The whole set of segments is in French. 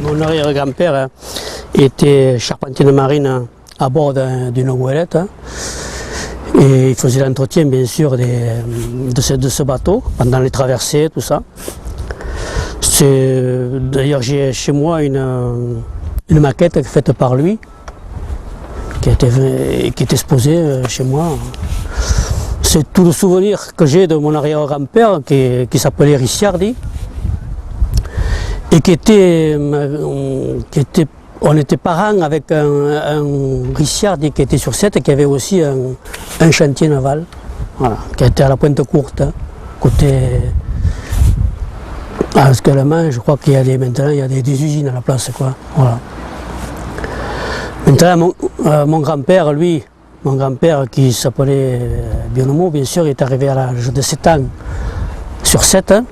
Mon arrière-grand-père était charpentier de marine à bord d'une goélette. Et il faisait l'entretien, bien sûr, de ce bateau pendant les traversées, tout ça. D'ailleurs, j'ai chez moi une maquette faite par lui, qui est exposée chez moi. C'est tout le souvenir que j'ai de mon arrière-grand-père, qui s'appelait Ricciardi, et on était parents avec un Ricciardi qui était sur Sète et qui avait aussi un chantier naval, voilà, qui était à la Pointe-Courte, côté. Parce que je crois qu'il y a maintenant il y a des usines à la place, quoi. Voilà. Maintenant, mon grand-père, lui, qui s'appelait Bionomo, bien sûr, il est arrivé à l'âge de 7 ans sur 7 ans.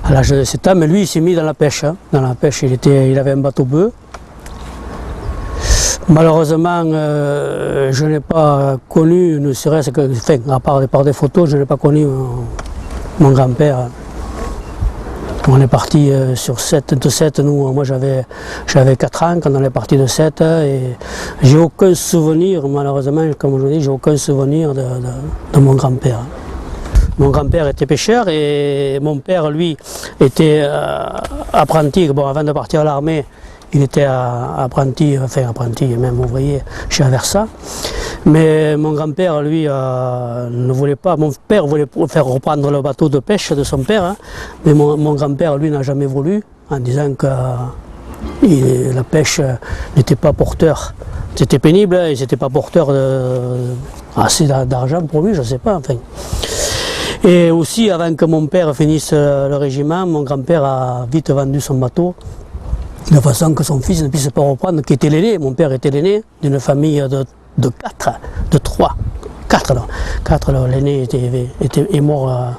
À l'âge de 7 ans, mais lui, il s'est mis dans la pêche. Dans la pêche, il avait un bateau bœuf. Malheureusement, je n'ai pas connu, ne serait-ce que, enfin, à part par des photos, je n'ai pas connu mon grand-père. On est parti sur 7, de 7, moi j'avais 4 ans quand on est parti de 7 et j'ai aucun souvenir, malheureusement, comme je dis, j'ai aucun souvenir de mon grand-père. Mon grand-père était pêcheur et mon père, lui, était apprenti. Bon, avant de partir à l'armée, il était apprenti, même ouvrier chez Aversa. Mais mon grand-père, lui, ne voulait pas. Mon père voulait faire reprendre le bateau de pêche de son père, hein, mais mon grand-père, lui, n'a jamais voulu, en disant que la pêche n'était pas porteur. C'était pénible, et c'était pas porteur assez d'argent pour lui, je ne sais pas. Enfin. Et aussi, avant que mon père finisse le régiment, mon grand-père a vite vendu son bateau, de façon que son fils ne puisse pas reprendre, qui était l'aîné. Mon père était l'aîné d'une famille de 4, de 3, 4 non. 4, l'aîné est mort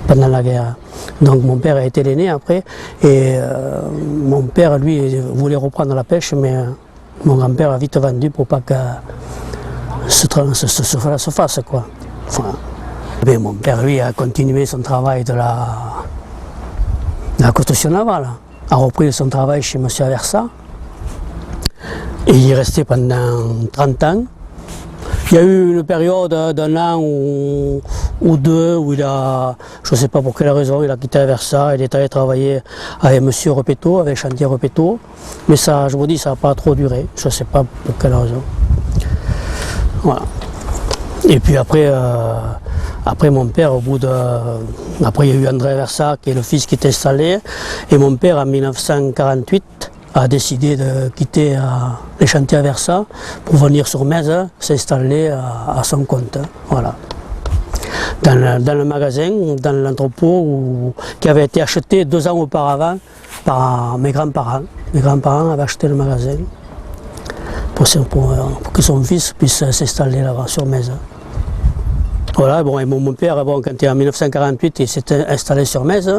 pendant la guerre. Donc mon père a été l'aîné après, et mon père, lui, voulait reprendre la pêche, mais mon grand-père a vite vendu pour pas que se fasse, quoi. Enfin, mais mon père, lui, a continué son travail de la construction navale, a repris son travail chez M. Aversa. Et il y est resté pendant 30 ans. Il y a eu une période d'un an ou deux où il a, je ne sais pas pour quelle raison, il a quitté Aversa, il est allé travailler avec M. Repetto, avec Chantier Repetto. Mais ça, je vous dis, ça n'a pas trop duré, je ne sais pas pour quelle raison. Voilà. Et puis après mon père, après il y a eu André Aversa, qui est le fils qui est installé, et mon père en 1948 a décidé de quitter les chantiers Aversa pour venir sur Metz, s'installer à son compte. Voilà. Dans le magasin, dans l'entrepôt qui avait été acheté 2 ans auparavant par mes grands-parents. Mes grands-parents avaient acheté le magasin pour que son fils puisse s'installer là-bas sur Metz. Voilà, bon, et mon père, bon, quand il est en 1948, il s'est installé sur Metz,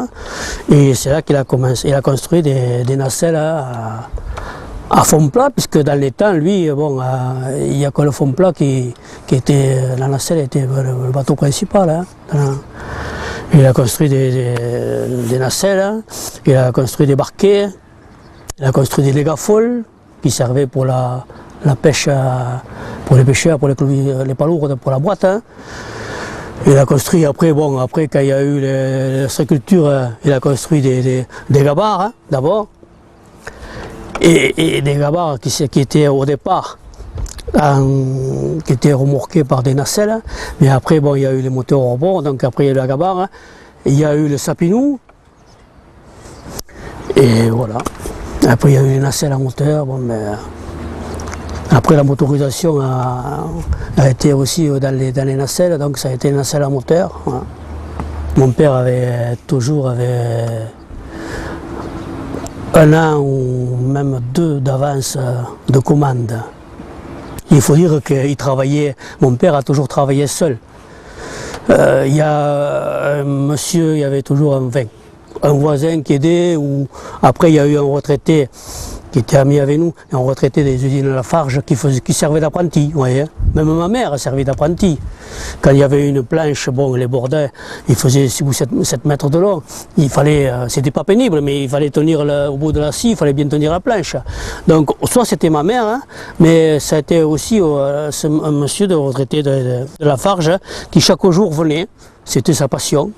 et c'est là qu'il a commencé. Il a construit des nacelles à fond plat, puisque dans les temps, lui, bon, il n'y a que le fond plat qui était, la nacelle était le bateau principal. Hein. Il a construit des nacelles, il a construit des barquets, il a construit des légafoles qui servaient pour la pêche, pour les pêcheurs, pour les palourdes, pour la boîte. Hein. Il a construit après, bon, après quand il y a eu la structure, il a construit des gabarres, hein, d'abord. Et des gabarres qui étaient au départ, qui étaient remorqués par des nacelles. Mais après, bon, il y a eu les moteurs au bord, donc après il y a eu la gabarre. Hein, il y a eu le sapinou. Et voilà. Après il y a eu les nacelles à moteur, bon, mais. Après la motorisation a été aussi dans les nacelles, donc ça a été une nacelle à moteur. Voilà. Mon père avait toujours 1 an ou même 2 d'avance de commande. Il faut dire qu'il travaillait, mon père a toujours travaillé seul. Il y a un monsieur, il y avait toujours un voisin qui aidait, ou après il y a eu un retraité qui était ami avec nous, un retraité des usines Lafarge qui servait d'apprenti, vous voyez. Même ma mère servait d'apprenti. Quand il y avait une planche, bon, les bordins, il faisait 6 ou 7 mètres de long. Il fallait, c'était pas pénible, mais il fallait tenir au bout de la scie, il fallait bien tenir la planche. Donc, soit c'était ma mère, hein, mais ça a été aussi un monsieur de retraité de Lafarge qui chaque jour venait, c'était sa passion.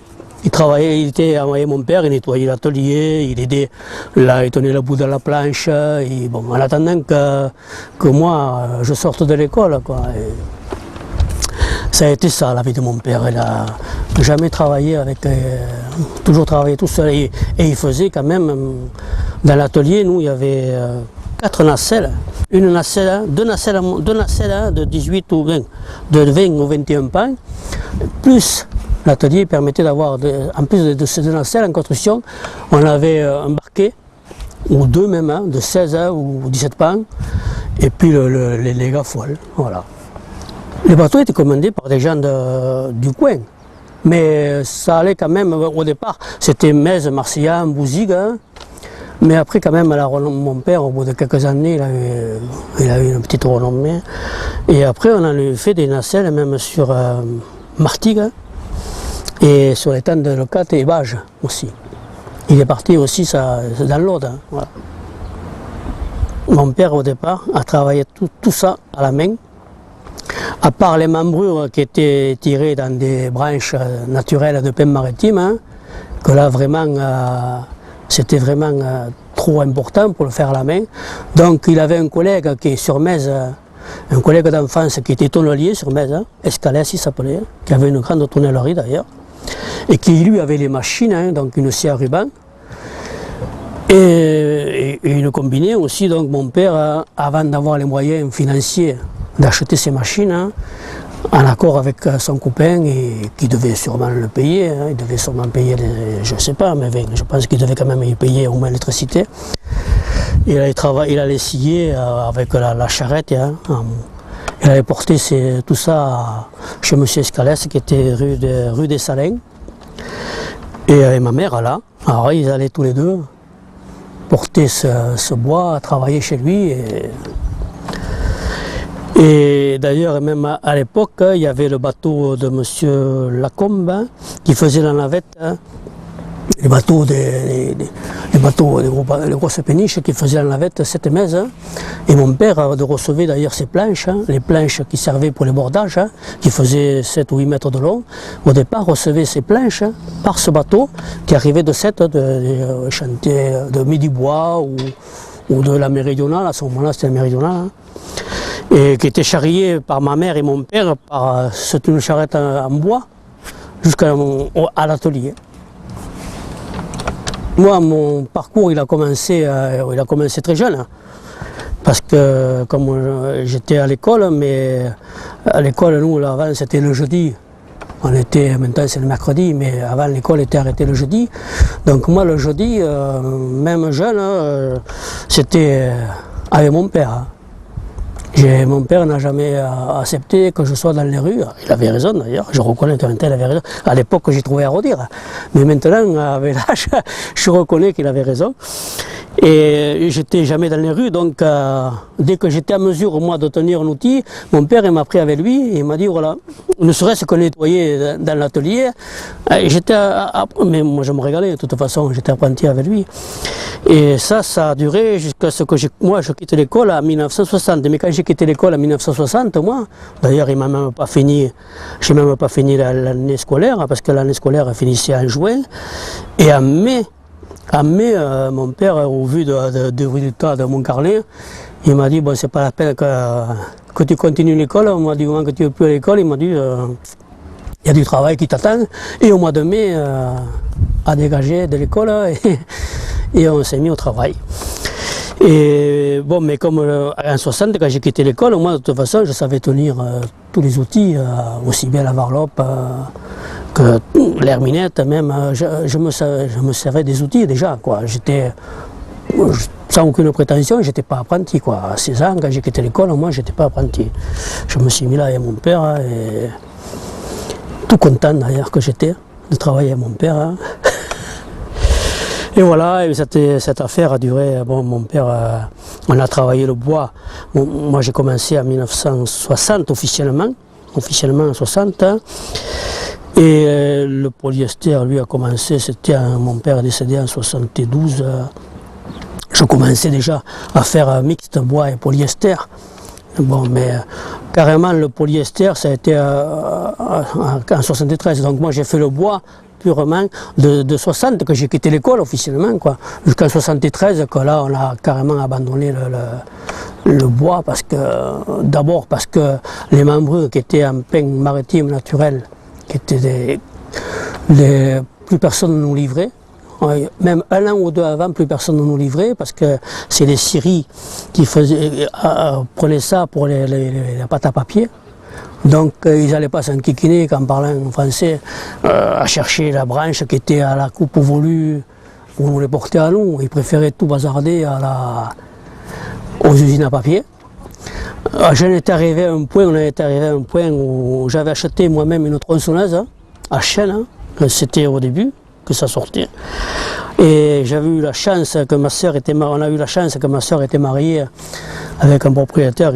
Il travaillait, il était avec mon père, il nettoyait l'atelier, il aidait, là, il tenait le bout de la planche, et bon, en attendant que moi, je sorte de l'école, quoi. Et ça a été ça, la vie de mon père. Il n'a jamais travaillé avec, toujours travaillé tout seul, et il faisait quand même, dans l'atelier, nous, il y avait 4 nacelles, une nacelle, deux nacelles de 18 ou 20, de 20 ou 21 pans, plus l'atelier permettait d'avoir, en plus de ces deux nacelles en construction, on avait un barquet, ou deux même, hein, de 16 ou 17 pans, et puis les gafoils, voilà. Les bateaux étaient commandés par des gens du coin, mais ça allait quand même, au départ, c'était Metz, Marseillan, Bouzigues, hein, mais après quand même, mon père, au bout de quelques années, il a eu une petite renommée, et après on a fait des nacelles même sur Martigues, et sur les tentes de Locat et Bages aussi. Il est parti aussi dans l'Aude. Hein, voilà. Mon père au départ a travaillé tout ça à la main, à part les membrures qui étaient tirées dans des branches naturelles de pin maritime, hein, que là vraiment c'était vraiment trop important pour le faire à la main. Donc il avait un collègue qui est sur Metz, un collègue d'enfance qui était tonnelier sur Metz, hein, Escalès il s'appelait, hein, qui avait une grande tonnellerie d'ailleurs, et qui lui avait les machines, hein, donc une scie à ruban, et une combinée aussi. Donc mon père, avant d'avoir les moyens financiers d'acheter ces machines, hein, en accord avec son copain, et qui devait sûrement le payer, hein, il devait sûrement payer, je ne sais pas, mais je pense qu'il devait quand même y payer au moins l'électricité. Il allait scier avec la charrette, hein, il avait porté tout ça chez M. Escalès, qui était rue des Salins. Et ma mère, là, alors ils allaient tous les deux porter ce bois, travailler chez lui. Et d'ailleurs, même à l'époque, il y avait le bateau de M. Lacombe, hein, qui faisait la navette, hein, les grosses péniches qui faisaient la navette 7 mètres, hein. Et mon père recevait d'ailleurs ces planches, hein, les planches qui servaient pour les bordages, hein, qui faisaient 7 ou 8 mètres de long. Au départ, recevait ces planches, hein, par ce bateau qui arrivait de chantier de Midi-Bois ou de la Méridionale, à ce moment-là c'était la Méridionale, hein, et qui était charrié par ma mère et mon père par une charrette en bois jusqu'à l'atelier. Moi, mon parcours, il a commencé très jeune, hein, parce que comme j'étais à l'école, mais à l'école, nous, là, avant, c'était le jeudi. Maintenant c'est le mercredi, mais avant l'école était arrêtée le jeudi. Donc moi, le jeudi, même jeune, c'était avec mon père. Hein. Mon père n'a jamais accepté que je sois dans les rues. Il avait raison d'ailleurs, je reconnais qu'un tel avait raison. À l'époque, j'ai trouvé à redire. Mais maintenant, avec l'âge, je reconnais qu'il avait raison. Et j'étais jamais dans les rues, donc dès que j'étais à mesure, moi, de tenir un outil, mon père m'a pris avec lui et il m'a dit, voilà, ne serait-ce que nettoyer dans l'atelier. Mais moi, je me régalais, de toute façon, j'étais apprenti avec lui. Et ça a duré jusqu'à ce que moi, je quitte l'école en 1960. Mais quand j'ai quitté l'école en 1960, moi, d'ailleurs, j'ai même pas fini l'année scolaire, parce que l'année scolaire finissait en juin. Et en mai, mon père, au vu du résultat de mon carnet, il m'a dit, bon, c'est pas la peine que tu continues l'école. On m'a dit, au moment que tu n'es plus à l'école, il m'a dit, il y a du travail qui t'attend. Et au mois de mai, a dégagé de l'école et on s'est mis au travail. Et bon, mais comme en 60, quand j'ai quitté l'école, moi, de toute façon, je savais tenir tous les outils, aussi bien la varlope que l'herminette, même, je me servais des outils déjà, quoi. Sans aucune prétention, j'étais pas apprenti, quoi. À 16 ans, quand j'ai quitté l'école, moi, j'étais pas apprenti. Je me suis mis là avec mon père, et tout content d'ailleurs que j'étais de travailler avec mon père. Hein. Et voilà, et cette affaire a duré, bon, mon père, on a travaillé le bois. Bon, moi j'ai commencé en 1960 officiellement en 60. Et le polyester, lui, a commencé, mon père est décédé en 72. Je commençais déjà à faire un mixte bois et polyester. Bon, mais carrément le polyester, ça a été en 73. Donc moi j'ai fait le bois purement de 60, que j'ai quitté l'école officiellement, quoi. Jusqu'en 73, que là on a carrément abandonné le bois, parce que d'abord parce que les membrures qui étaient en pain maritime naturel, qui étaient plus personne ne nous livrait. Même un an ou deux avant, plus personne ne nous livrait, parce que c'est les scieries qui prenaient ça pour la pâte à papier. Donc ils n'allaient pas s'enquiquiner, qu'en parlant français, à chercher la branche qui était à la coupe au volu pour nous les porter à nous. Ils préféraient tout bazarder aux usines à papier. On était arrivé à un point où j'avais acheté moi-même une tronçonneuse à chaîne, c'était au début que ça sortait. Et j'avais eu la chance que ma soeur était mariée avec un propriétaire.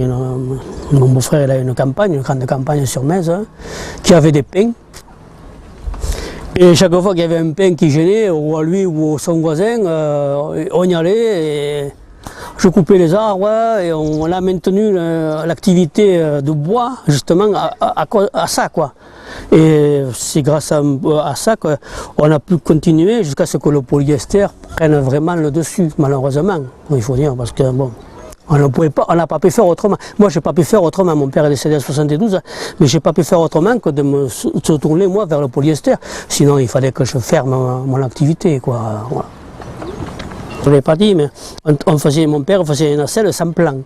Mon beau-frère, il a une grande campagne sur Metz, qui avait des pins. Et chaque fois qu'il y avait un pin qui gênait, ou à lui ou à son voisin, on y allait. Et je coupais les arbres et on a maintenu l'activité de bois justement à ça, quoi. Et c'est grâce à ça qu'on a pu continuer jusqu'à ce que le polyester prenne vraiment le dessus, malheureusement, il faut dire, parce que bon, on n'a pas pu faire autrement. Moi, j'ai pas pu faire autrement. Mon père est décédé en 72, mais j'ai pas pu faire autrement que de me tourner moi vers le polyester. Sinon, il fallait que je ferme mon activité, quoi. Voilà. Je ne l'ai pas dit, mais mon père faisait une nacelle sans plan.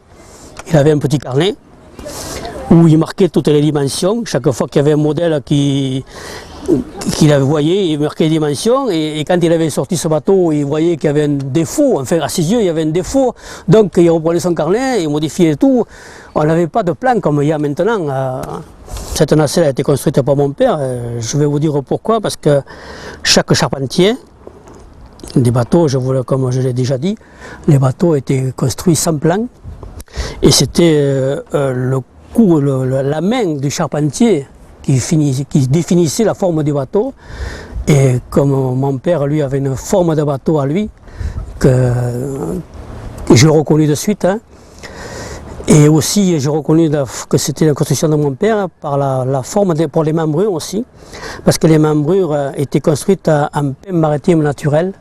Il avait un petit carnet où il marquait toutes les dimensions. Chaque fois qu'il y avait un modèle qu'il voyait, il marquait les dimensions. Et quand il avait sorti ce bateau, il voyait qu'il y avait un défaut. Enfin, à ses yeux, il y avait un défaut. Donc, il reprenait son carnet, il modifiait tout. On n'avait pas de plan comme il y a maintenant. Cette nacelle a été construite par mon père. Je vais vous dire pourquoi. Parce que chaque charpentier des bateaux, comme je l'ai déjà dit, les bateaux étaient construits sans plan. Et c'était la main du charpentier qui définissait la forme du bateau. Et comme mon père, lui, avait une forme de bateau à lui, que je l'ai reconnu de suite. Et aussi, j'ai reconnu que c'était la construction de mon père par la forme pour les membrures aussi. Parce que les membrures étaient construites en pain maritime naturel.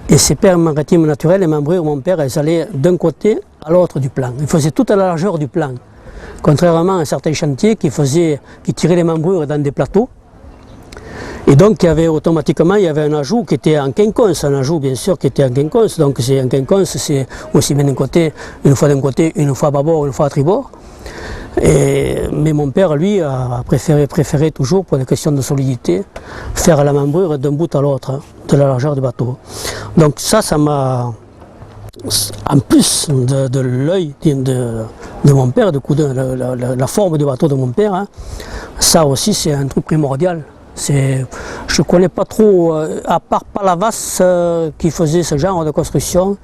Et ces pains maritimes naturels, les membrures, mon père, elles allaient d'un côté à l'autre du plan. Il faisait toute la largeur du plan. Contrairement à certains chantiers qui tiraient les membrures dans des plateaux. Et donc, automatiquement, il y avait un ajout qui était en quinconce. Un ajout, bien sûr, qui était en quinconce. Donc, un quinconce, c'est aussi bien une fois d'un côté, une fois à bâbord, une fois à tribord. Mais mon père, lui, a préféré toujours, pour des questions de solidité, faire la membrure d'un bout à l'autre, de la largeur du bateau. Donc ça m'a, en plus de l'œil de mon père, du coup, la forme du bateau de mon père, ça aussi c'est un truc primordial. Je ne connais pas trop, à part Palavas qui faisait ce genre de construction,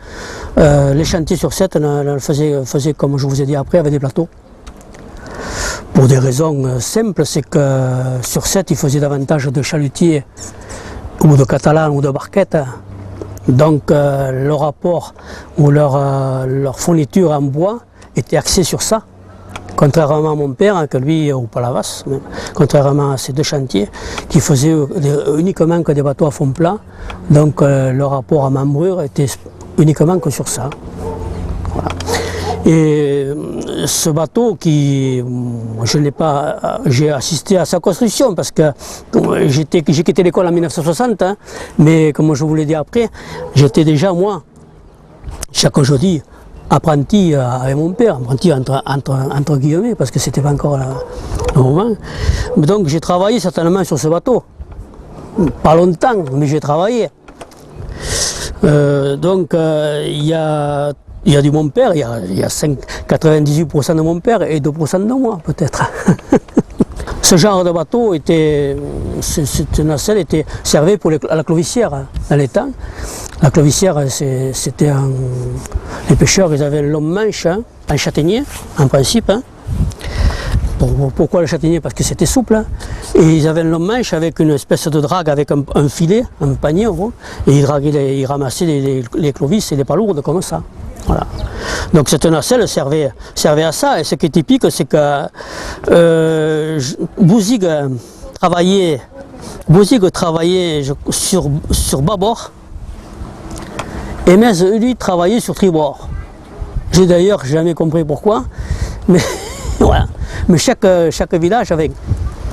les chantiers sur 7 faisaient, comme je vous ai dit après, avec des plateaux. Pour des raisons simples, c'est que sur 7, ils faisaient davantage de chalutiers ou de catalans ou de barquettes. Donc leur rapport ou leur fourniture en bois était axée sur ça. Contrairement à mon père, que lui, ou Palavas, contrairement à ces deux chantiers, qui faisaient uniquement que des bateaux à fond plat. Donc leur rapport à membrure était uniquement que sur ça. Voilà. Et ce bateau j'ai assisté à sa construction parce que j'ai quitté l'école en 1960, mais comme je vous l'ai dit après, j'étais déjà moi, chaque jeudi, apprenti avec mon père, apprenti entre guillemets, parce que c'était pas encore le moment. Mais donc j'ai travaillé certainement sur ce bateau, pas longtemps, mais j'ai travaillé. Donc il y a du mon père, il y a 98% de mon père et 2% de moi peut-être. Ce genre de bateau était, cette nacelle servait pour à la clovissière hein, dans les temps. La clovissière, c'était les pêcheurs, ils avaient un long manche, hein, un châtaignier en principe. Hein. Pourquoi le châtaignier? Parce que c'était souple. Hein. Et ils avaient un long manche avec une espèce de drague, avec un filet, un panier en gros. Et ils ramassaient les clovis et les palourdes comme ça. Voilà. Donc cette nacelle servait à ça. Et ce qui est typique, c'est que Bouzig travaillait sur bâbord et Mez, lui, travaillait sur tribord. J'ai d'ailleurs jamais compris pourquoi, mais voilà. Mais chaque village avait,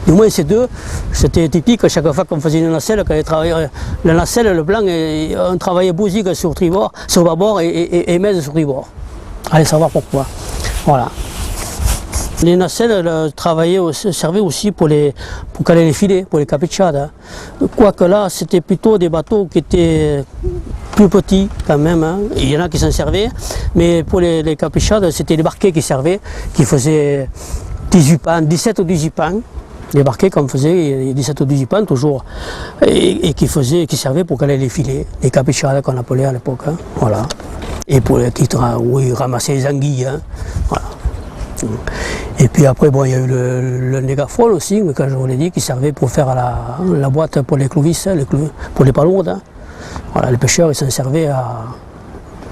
du moins ces deux, c'était typique, chaque fois qu'on faisait une nacelle, la nacelle, le blanc, on travaillait Bouzig sur tribord, sur bâbord et Mez sur tribord. Allez savoir pourquoi. Voilà. Les nacelles servaient aussi pour caler les filets, pour les capichades. Quoique là, c'était plutôt des bateaux qui étaient plus petits quand même. Hein. Il y en a qui s'en servaient, mais pour les capichades, c'était les barquets qui servaient, qui faisaient 18 pans, 17 ou 18 pans. Les barquets qu'on faisait 17 ou 18 pans toujours, et qui servaient pour caler les filets, les capichades qu'on appelait à l'époque. Hein. Voilà. Et pour les titres où ils ramassaient les anguilles. Hein. Voilà. Et puis après, bon, il y a eu le négaphone aussi, comme je vous l'ai dit, qui servait pour faire la boîte pour les clovis, pour les palourdes. Hein. Voilà, les pêcheurs, ils s'en servaient à...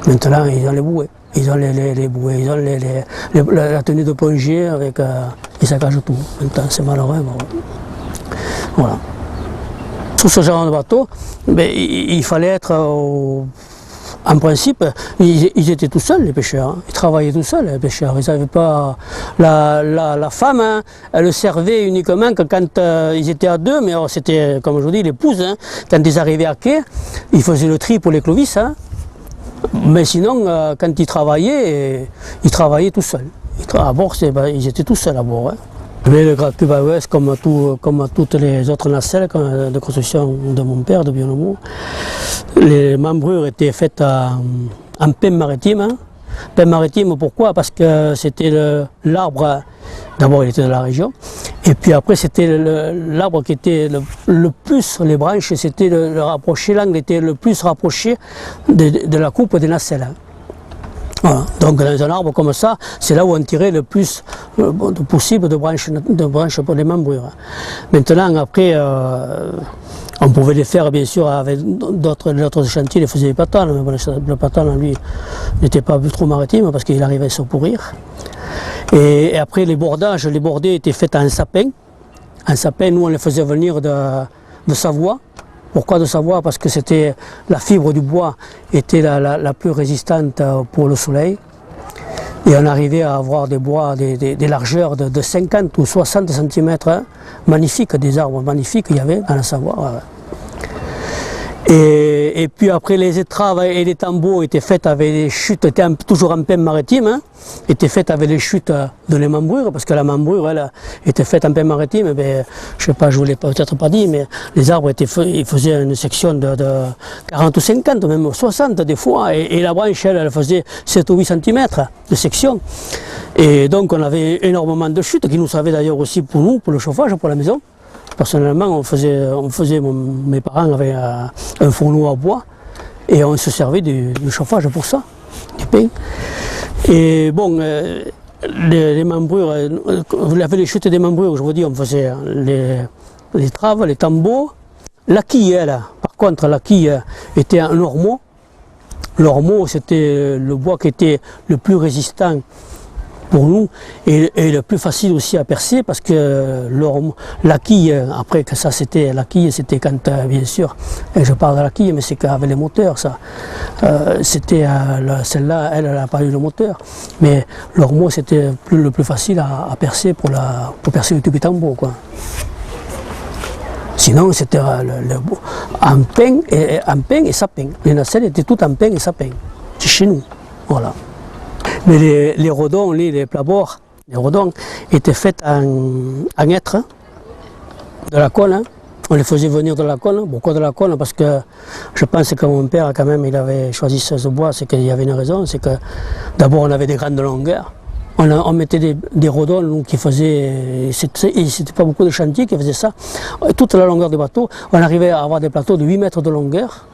Maintenant, ils ont les bouées. Ils ont les bouées, ils ont la tenue de plongée avec les saccages tout. Maintenant, c'est malheureux. Bon. Voilà. Sur ce genre de bateau, ben, il fallait être... En principe, ils étaient tout seuls, les pêcheurs. Hein. Ils travaillaient tout seuls, les pêcheurs. Ils n'avaient pas... La femme, hein, elle le servait uniquement que quand ils étaient à deux, mais c'était, comme je vous dis, l'épouse. Hein. Quand ils arrivaient à quai, ils faisaient le tri pour les clovis. Hein. Mais sinon, quand ils travaillaient tout seuls. À bord, ils étaient tout seuls à bord. Hein. Mais le Grand Pub à Ouest, comme toutes les autres nacelles de construction de mon père, de Bionomo, les membrures étaient faites en pain maritime. Hein. Pain maritime, pourquoi? Parce que c'était l'arbre, d'abord il était de la région, et puis après c'était l'arbre qui était le plus, les branches, c'était le rapproché, l'angle était le plus rapproché de la coupe des nacelles. Hein. Voilà. Donc dans un arbre comme ça, c'est là où on tirait le plus possible de branches pour les membrures. Maintenant, après, on pouvait les faire bien sûr avec d'autres chantiers, les faisaient les patanes, mais le patane, lui, n'était pas trop maritime parce qu'il arrivait à se pourrir. Et après les bordages, les bordées étaient faits en sapin. En sapin, nous on les faisait venir de Savoie. Pourquoi de Savoie? Parce que c'était la fibre du bois était la plus résistante pour le soleil. Et on arrivait à avoir des bois, des largeurs de 50 ou 60 cm, hein, magnifiques, des arbres magnifiques qu'il y avait dans la Savoie. Et puis après les étraves et les tambours étaient faites avec des chutes, toujours en pain maritime, hein, étaient faites avec les chutes de les membrures, parce que la membrure elle était faite en pain maritime, mais, je sais pas, je vous l'ai peut-être pas dit, mais les arbres ils faisaient une section de 40 ou 50, même 60 des fois, et la branche elle faisait 7 ou 8 cm de section. Et donc on avait énormément de chutes qui nous servaient d'ailleurs aussi pour nous, pour le chauffage, pour la maison. Personnellement, mes parents avaient un fourneau à bois et on se servait du chauffage pour ça, du pain. Et bon, les membrures, vous avez les chutes des membrures, je vous dis, on faisait les traves, les tambours. La quille, elle, par contre, la quille était un ormeau. L'ormeau, c'était le bois qui était le plus résistant pour nous et le plus facile aussi à percer parce que la quille, après que ça c'était la quille, c'était quand bien sûr, et je parle de la quille mais c'est qu'avec les moteurs ça, c'était celle-là elle n'a pas eu le moteur, mais l'ormeau c'était le plus facile à percer pour percer le tubitambo quoi. Sinon c'était en pain et sapin, les nacelles étaient toutes en pain et sapin, c'est chez nous, voilà. Mais les rodons, les plabords, les rodons étaient faits en hêtre, hein, de la colle. Hein. On les faisait venir de la colle. Pourquoi de la colle? Parce que je pense que mon père, quand même, il avait choisi ce bois, c'est qu'il y avait une raison. C'est que d'abord, on avait des grandes longueurs. on mettait des rodons donc, qui faisaient, c'était pas beaucoup de chantiers qui faisaient ça, toute la longueur des bateaux, on arrivait à avoir des plateaux de 8 mètres de longueur,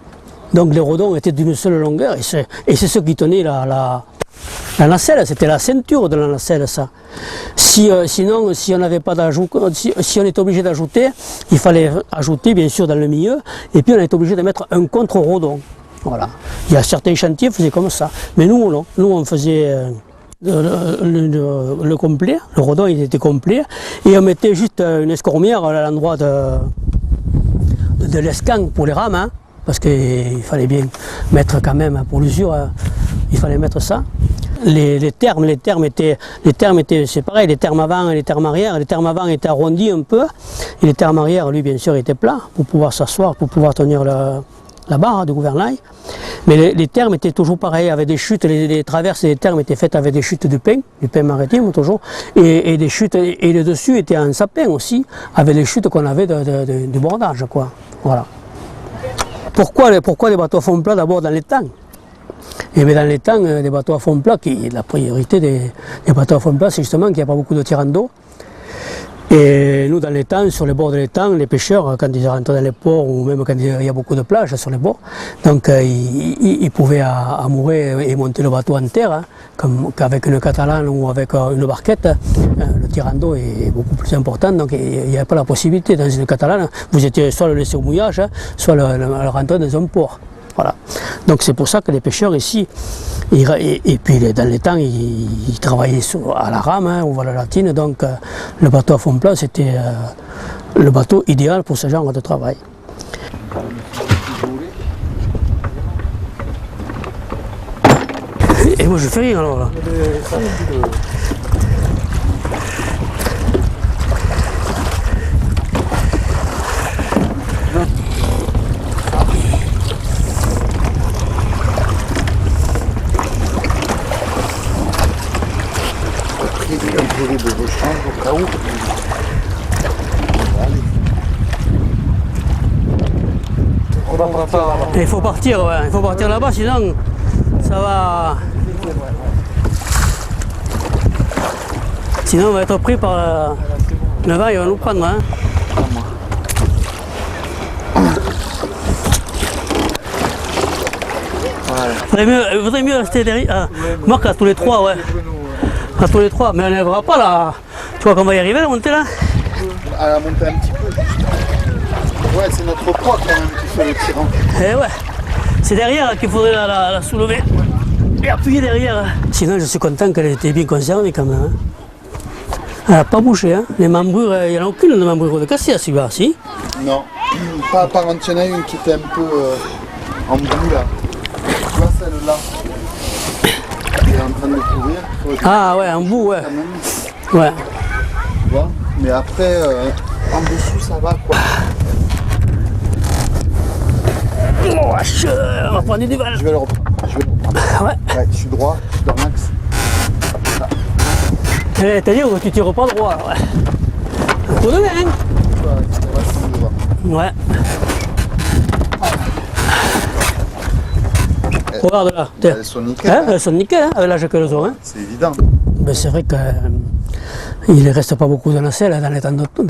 donc les rodons étaient d'une seule longueur, et c'est ce qui tenait la nacelle, c'était la ceinture de la nacelle ça. Sinon, si on n'avait pas d'ajout, si on était obligé d'ajouter, il fallait ajouter bien sûr dans le milieu, et puis on était obligé de mettre un contre-rodon. Voilà. Il y a certains chantiers qui faisaient comme ça, mais nous non, nous on faisait le complet, le rodon il était complet, et on mettait juste une escormière à l'endroit de l'escan pour les rames, hein, parce qu'il fallait bien mettre quand même pour l'usure, il fallait mettre ça. Les termes étaient, c'est pareil, les termes avant et les termes arrière. Les termes avant étaient arrondis un peu, et les termes arrière, lui, bien sûr, étaient plats pour pouvoir s'asseoir, pour pouvoir tenir la barre de gouvernail. Mais les termes étaient toujours pareils, avec des chutes, les traverses des termes étaient faites avec des chutes du pain maritime toujours, et des chutes, et le dessus était en sapin aussi, avec les chutes qu'on avait du bordage, quoi. Voilà. Pourquoi les bateaux à fond plat d'abord dans les temps? Et mais dans les temps, des bateaux à fond plat, la priorité des bateaux à fond plat, c'est justement qu'il n'y a pas beaucoup de tirants d'eau. Et nous, dans les temps, sur les bords de l'étang, les pêcheurs, quand ils rentrent dans les ports, ou même quand il y a beaucoup de plages sur les bords, donc ils pouvaient amourer et monter le bateau en terre, hein, qu'avec une catalane ou avec une barquette, le tirant d'eau est beaucoup plus important, donc il n'y avait pas la possibilité. Dans une catalane, vous étiez soit le laisser au mouillage, hein, soit le rentrer dans un port. Voilà. Donc c'est pour ça que les pêcheurs ici, et puis dans les temps, ils travaillaient à la rame, hein, ou à la latine, donc le bateau à fond plat, c'était le bateau idéal pour ce genre de travail. Et moi je fais rien alors là. De vos chambres au cas où. On va partir là-bas. Il faut partir, ouais. Il faut partir là-bas, sinon ça va. Sinon on va être pris par le vent, il va nous prendre. Hein. Voilà. Il vaudrait mieux rester derrière. Marc à tous les trois, ouais. À tous les trois, mais on n'arrivera pas là. Tu vois qu'on va y arriver à la montée là? À la montée un petit peu. Ouais, c'est notre poids quand même qui fait le tirant. Eh ouais, c'est derrière qu'il faudrait la soulever et appuyer derrière. Sinon, je suis content qu'elle ait été bien conservée quand même. Hein. Elle n'a pas bougé, hein. Les membrures, il n'y en a aucune de membrure de cassée à celui-là, si? Non, pas apparemment, il y en a une qui était un peu en bout là. Tu vois celle-là? Elle est en train de courir. Ah ouais, en bout, ouais. Ouais. Tu vois? Mais après, en dessous, ça va quoi. Oh, on va prendre du val. Je vais le reprendre. Ouais. Ouais, je suis droit, dans l'axe. C'est-à-dire que tu tires pas droit, ouais. Un coup de main. Ouais. Regarde là. Elles sont nickel. Hein, elles sont nickel, hein, avec l'âge qu'elles ont. Hein. C'est évident. Ben, c'est vrai qu'il ne reste pas beaucoup de nacelles dans les temps d'auto,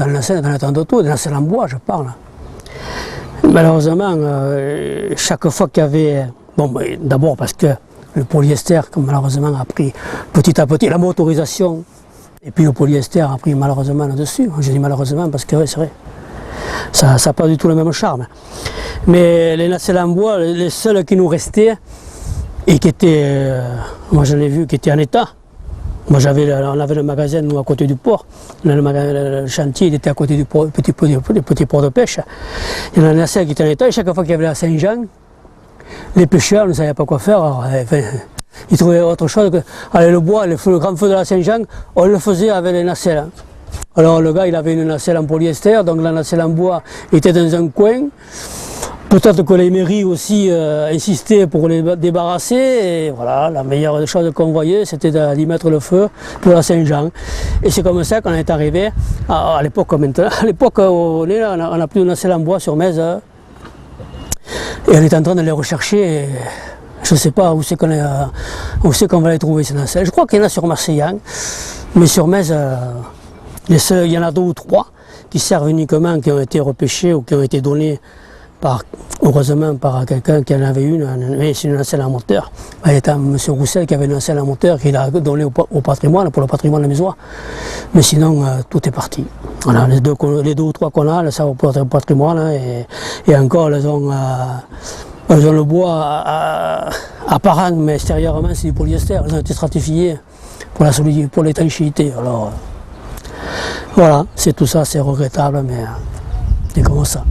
des nacelles en bois, je parle. Malheureusement, chaque fois qu'il y avait... Bon, ben, d'abord parce que le polyester, malheureusement, a pris petit à petit la motorisation, et puis le polyester a pris malheureusement là-dessus. Je dis malheureusement parce que ouais, c'est vrai, ça n'a pas du tout le même charme. Mais les nacelles en bois, les seules qui nous restaient, et qui étaient, moi j'en ai vu, qui étaient en état. Moi on avait le magasin, nous, à côté du port. Le chantier, il était à côté du petit port de pêche. Il y en a une nacelle qui était en état, et chaque fois qu'il y avait la Saint-Jean, les pêcheurs ne savaient pas quoi faire. Alors, ils trouvaient autre chose que allez, le bois, le grand feu de la Saint-Jean, on le faisait avec les nacelles. Alors le gars, il avait une nacelle en polyester, donc la nacelle en bois était dans un coin. Peut-être que les mairies aussi insistaient pour les débarrasser, et voilà, la meilleure chose qu'on voyait, c'était d'y mettre le feu pour la Saint-Jean. Et c'est comme ça qu'on est arrivé, à l'époque maintenant, à l'époque on est là, on n'a plus de nacelle en bois sur Metz, et on est en train de les rechercher, Je ne sais pas où c'est qu'on va les trouver ces nacelles. Je crois qu'il y en a sur Marseillan, mais sur Metz, il y en a 2 ou 3 qui servent uniquement, qui ont été repêchés ou qui ont été donnés heureusement par quelqu'un qui en avait une, mais c'est une nacelle à moteur. Il y a M. Roussel qui avait une nacelle à moteur qu'il a donnée au patrimoine, pour le patrimoine de Mézois. Mais sinon, tout est parti. Voilà, les 2 ou 3 qu'on a, elles servent pour le patrimoine, hein, et encore, elles ont le bois à parent, mais extérieurement c'est du polyester. Elles ont été stratifiées pour la solidité, pour l'étanchéité. Alors, voilà, c'est tout ça, c'est regrettable, mais c'est comme ça.